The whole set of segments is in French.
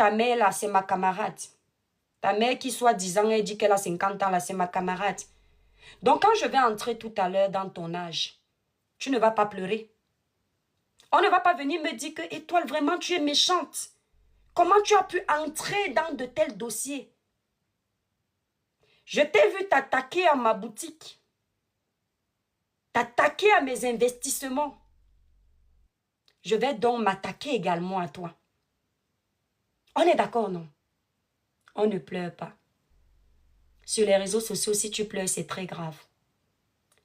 ta mère, là, c'est ma camarade. Ta mère qui, soi-disant, elle dit qu'elle a 50 ans, là, c'est ma camarade. Donc, quand je vais entrer tout à l'heure dans ton âge, tu ne vas pas pleurer. On ne va pas venir me dire que, Étoile, vraiment, tu es méchante. Comment tu as pu entrer dans de tels dossiers? Je t'ai vu t'attaquer à ma boutique. T'attaquer à mes investissements. Je vais donc m'attaquer également à toi. On est d'accord, non? On ne pleure pas. Sur les réseaux sociaux, si tu pleures, c'est très grave.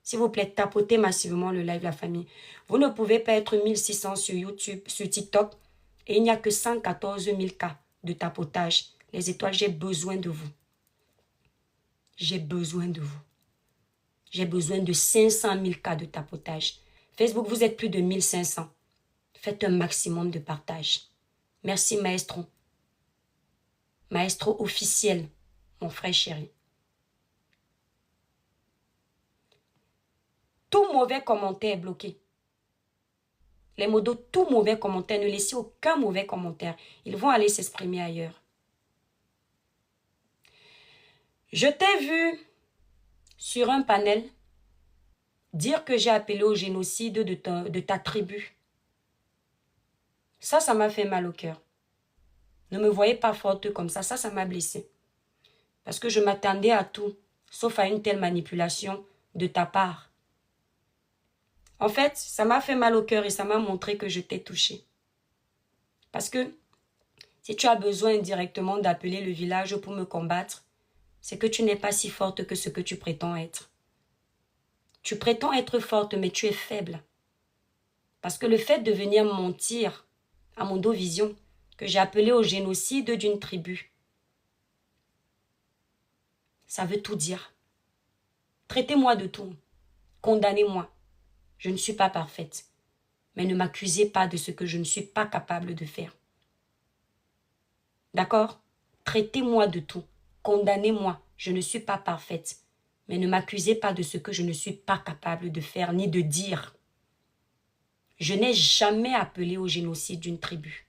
S'il vous plaît, tapotez massivement le live La Famille. Vous ne pouvez pas être 1600 sur YouTube, sur TikTok, et il n'y a que 114 000 cas de tapotage. Les étoiles, j'ai besoin de vous. J'ai besoin de vous. J'ai besoin de 500 000 cas de tapotage. Facebook, vous êtes plus de 1500. Faites un maximum de partage. Merci, maestro. Maestro officiel, mon frère chéri. Tout mauvais commentaire est bloqué. Les modos, tout mauvais commentaire, ne laissez aucun mauvais commentaire. Ils vont aller s'exprimer ailleurs. Je t'ai vu sur un panel dire que j'ai appelé au génocide de ta tribu. Ça m'a fait mal au cœur. Ne me voyez pas forte comme ça. Ça m'a blessée. Parce que je m'attendais à tout, sauf à une telle manipulation de ta part. En fait, ça m'a fait mal au cœur et ça m'a montré que je t'ai touché. Parce que si tu as besoin indirectement d'appeler le village pour me combattre, c'est que tu n'es pas si forte que ce que tu prétends être. Tu prétends être forte, mais tu es faible. Parce que le fait de venir mentir à Mondovision, que j'ai appelé au génocide d'une tribu, ça veut tout dire. Traitez-moi de tout. Condamnez-moi. Je ne suis pas parfaite. Mais ne m'accusez pas de ce que je ne suis pas capable de faire. D'accord? Traitez-moi de tout. Condamnez-moi. Je ne suis pas parfaite. Mais ne m'accusez pas de ce que je ne suis pas capable de faire ni de dire. Je n'ai jamais appelé au génocide d'une tribu.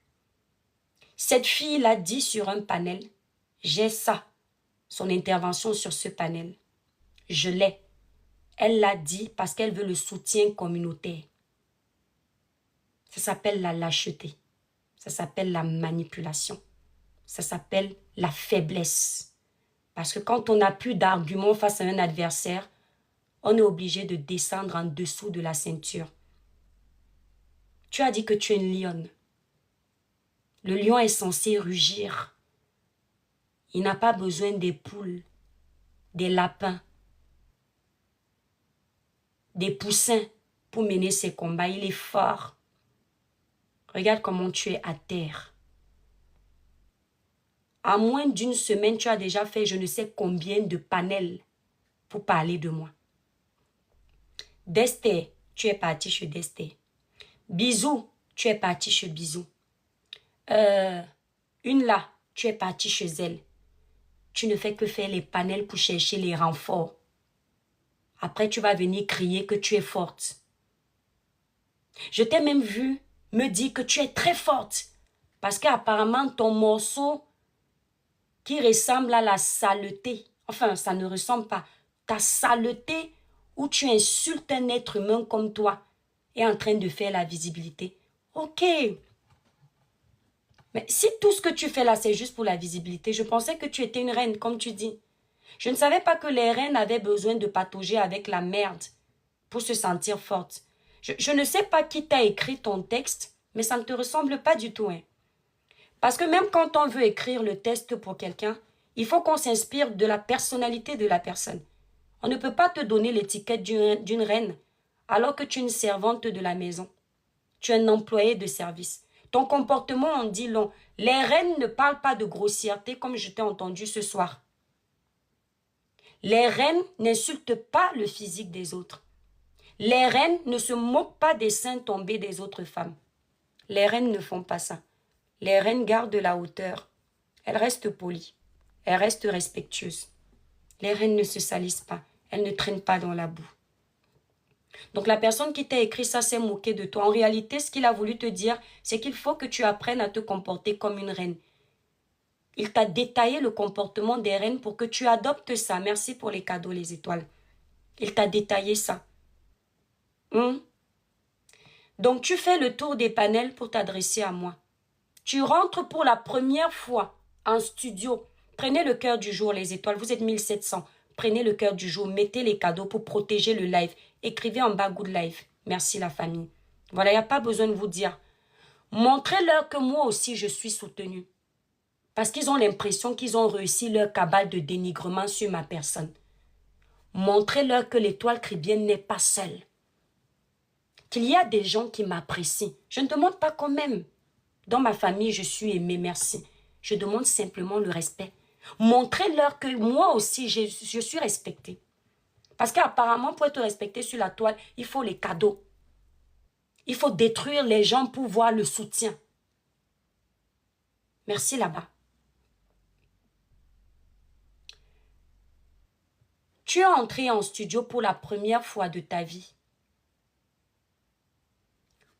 Cette fille l'a dit sur un panel. J'ai ça. Son intervention sur ce panel. Je l'ai. Elle l'a dit parce qu'elle veut le soutien communautaire. Ça s'appelle la lâcheté. Ça s'appelle la manipulation. Ça s'appelle la faiblesse. Parce que quand on n'a plus d'arguments face à un adversaire, on est obligé de descendre en dessous de la ceinture. Tu as dit que tu es une lionne. Le lion est censé rugir. Il n'a pas besoin des poules, des lapins, des poussins pour mener ses combats. Il est fort. Regarde comment tu es à terre. En moins d'une semaine, tu as déjà fait je ne sais combien de panels pour parler de moi. Destey, tu es parti chez Destey. Bisou, tu es parti chez Bisou. Une là, tu es parti chez elle. Tu ne fais que faire les panels pour chercher les renforts. Après, tu vas venir crier que tu es forte. Je t'ai même vu me dire que tu es très forte. Parce qu'apparemment, ton morceau qui ressemble à la saleté, enfin, ça ne ressemble pas, ta saleté où tu insultes un être humain comme toi est en train de faire la visibilité. Ok. Mais si tout ce que tu fais là, c'est juste pour la visibilité, je pensais que tu étais une reine, comme tu dis. Je ne savais pas que les reines avaient besoin de patauger avec la merde pour se sentir forte. Je ne sais pas qui t'a écrit ton texte, mais ça ne te ressemble pas du tout. Hein. Parce que même quand on veut écrire le texte pour quelqu'un, il faut qu'on s'inspire de la personnalité de la personne. On ne peut pas te donner l'étiquette d'une reine alors que tu es une servante de la maison. Tu es un employé de service. Ton comportement en dit long. Les reines ne parlent pas de grossièreté comme je t'ai entendu ce soir. Les reines n'insultent pas le physique des autres. Les reines ne se moquent pas des seins tombés des autres femmes. Les reines ne font pas ça. Les reines gardent de la hauteur. Elles restent polies. Elles restent respectueuses. Les reines ne se salissent pas. Elles ne traînent pas dans la boue. Donc la personne qui t'a écrit ça s'est moquée de toi. En réalité, ce qu'il a voulu te dire, c'est qu'il faut que tu apprennes à te comporter comme une reine. Il t'a détaillé le comportement des reines pour que tu adoptes ça. Merci pour les cadeaux, les étoiles. Il t'a détaillé ça. Donc, tu fais le tour des panels pour t'adresser à moi. Tu rentres pour la première fois en studio. Prenez le cœur du jour, les étoiles. Vous êtes 1700. Prenez le cœur du jour. Mettez les cadeaux pour protéger le live. Écrivez en bas Good Live. Merci la famille. Voilà, il n'y a pas besoin de vous dire. Montrez-leur que moi aussi, je suis soutenue. Parce qu'ils ont l'impression qu'ils ont réussi leur cabale de dénigrement sur ma personne. Montrez-leur que l'étoile chrétienne n'est pas seule. Qu'il y a des gens qui m'apprécient. Je ne demande pas qu'on m'aime. Dans ma famille, je suis aimée, merci. Je demande simplement le respect. Montrez-leur que moi aussi, je suis respectée. Parce qu'apparemment, pour être respecté sur la toile, il faut les cadeaux. Il faut détruire les gens pour voir le soutien. Merci là-bas. Tu es entré en studio pour la première fois de ta vie.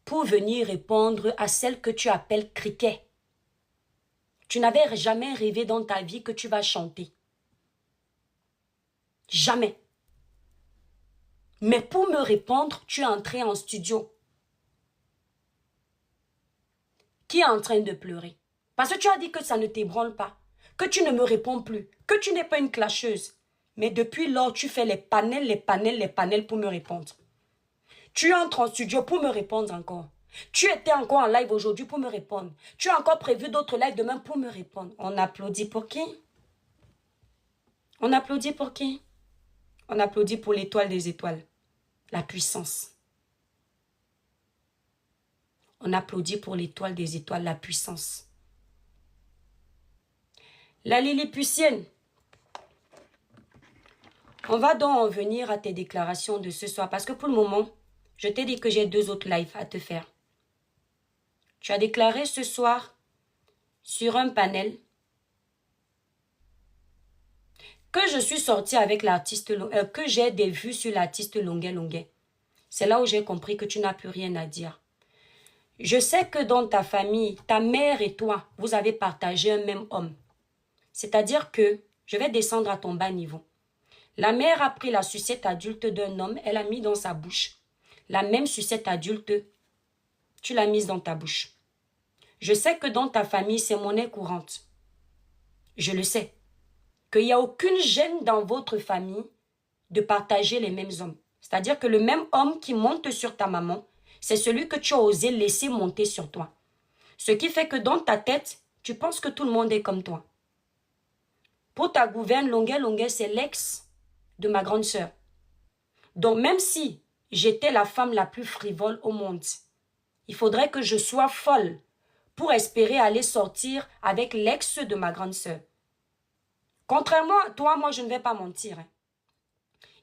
Pour venir répondre à celle que tu appelles criquet. Tu n'avais jamais rêvé dans ta vie que tu vas chanter. Jamais. Mais pour me répondre, tu es entré en studio. Qui est en train de pleurer? Parce que tu as dit que ça ne t'ébranle pas, que tu ne me réponds plus, que tu n'es pas une clasheuse. Mais depuis lors, tu fais les panels pour me répondre. Tu entres en studio pour me répondre encore. Tu étais encore en live aujourd'hui pour me répondre. Tu as encore prévu d'autres lives demain pour me répondre. On applaudit pour qui? On applaudit pour qui? On applaudit pour l'étoile des étoiles. La puissance. On applaudit pour l'étoile des étoiles, la puissance. La Lilliputienne. On va donc en venir à tes déclarations de ce soir. Parce que pour le moment, je t'ai dit que j'ai 2 autres lives à te faire. Tu as déclaré ce soir sur un panel que je suis sortie avec l'artiste, que j'ai des vues sur l'artiste Longuet Longuet. C'est là où j'ai compris que tu n'as plus rien à dire. Je sais que dans ta famille, ta mère et toi, vous avez partagé un même homme. C'est-à-dire que, je vais descendre à ton bas niveau. La mère a pris la sucette adulte d'un homme, elle a mis dans sa bouche. La même sucette adulte, tu l'as mise dans ta bouche. Je sais que dans ta famille, c'est monnaie courante. Je le sais. Qu'il n'y a aucune gêne dans votre famille de partager les mêmes hommes. C'est-à-dire que le même homme qui monte sur ta maman, c'est celui que tu as osé laisser monter sur toi. Ce qui fait que dans ta tête, tu penses que tout le monde est comme toi. Pour ta gouverne, Longuet Longuet, c'est l'ex de ma grande sœur. Donc même si j'étais la femme la plus frivole au monde, il faudrait que je sois folle pour espérer aller sortir avec l'ex de ma grande sœur. Contrairement à toi, moi je ne vais pas mentir.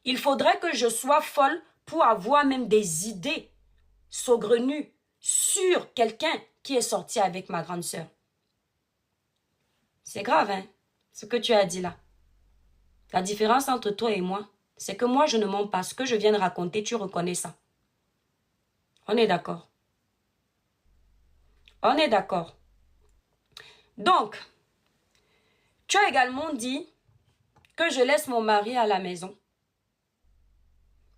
Il faudrait que je sois folle pour avoir même des idées saugrenues sur quelqu'un qui est sorti avec ma grande sœur. C'est grave, hein, ce que tu as dit là. La différence entre toi et moi, c'est que moi, je ne mens pas. Ce que je viens de raconter, tu reconnais ça. On est d'accord. On est d'accord. Donc, tu as également dit que je laisse mon mari à la maison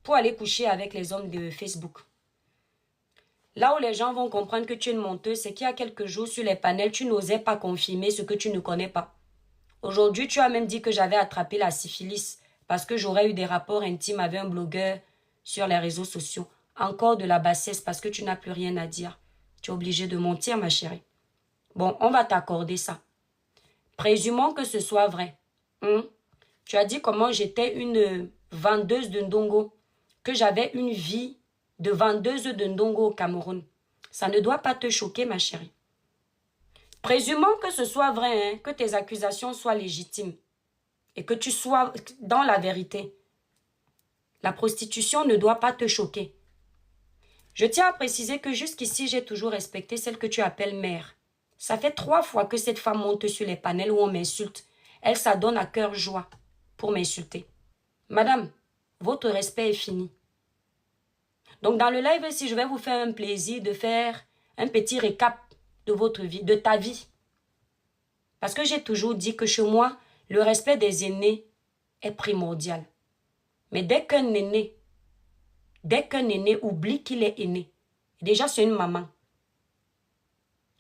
pour aller coucher avec les hommes de Facebook. Là où les gens vont comprendre que tu es une menteuse, c'est qu'il y a quelques jours sur les panels, tu n'osais pas confirmer ce que tu ne connais pas. Aujourd'hui, tu as même dit que j'avais attrapé la syphilis parce que j'aurais eu des rapports intimes avec un blogueur sur les réseaux sociaux. Encore de la bassesse parce que tu n'as plus rien à dire. Tu es obligée de mentir, ma chérie. Bon, on va t'accorder ça. Présumons que ce soit vrai. Tu as dit comment j'étais une vendeuse de ndongo, que j'avais une vie de vendeuse de ndongo au Cameroun. Ça ne doit pas te choquer, ma chérie. Présumons que ce soit vrai, hein, que tes accusations soient légitimes et que tu sois dans la vérité. La prostitution ne doit pas te choquer. Je tiens à préciser que jusqu'ici, j'ai toujours respecté celle que tu appelles mère. Ça fait 3 fois que cette femme monte sur les panels où on m'insulte. Elle s'adonne à cœur joie pour m'insulter. Madame, votre respect est fini. Donc dans le live, si je vais vous faire un plaisir de faire un petit récap de votre vie, de ta vie. Parce que j'ai toujours dit que chez moi, le respect des aînés est primordial. Mais dès qu'un aîné oublie qu'il est aîné, déjà c'est une maman.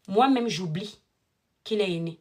Moi-même, j'oublie qu'il est aîné.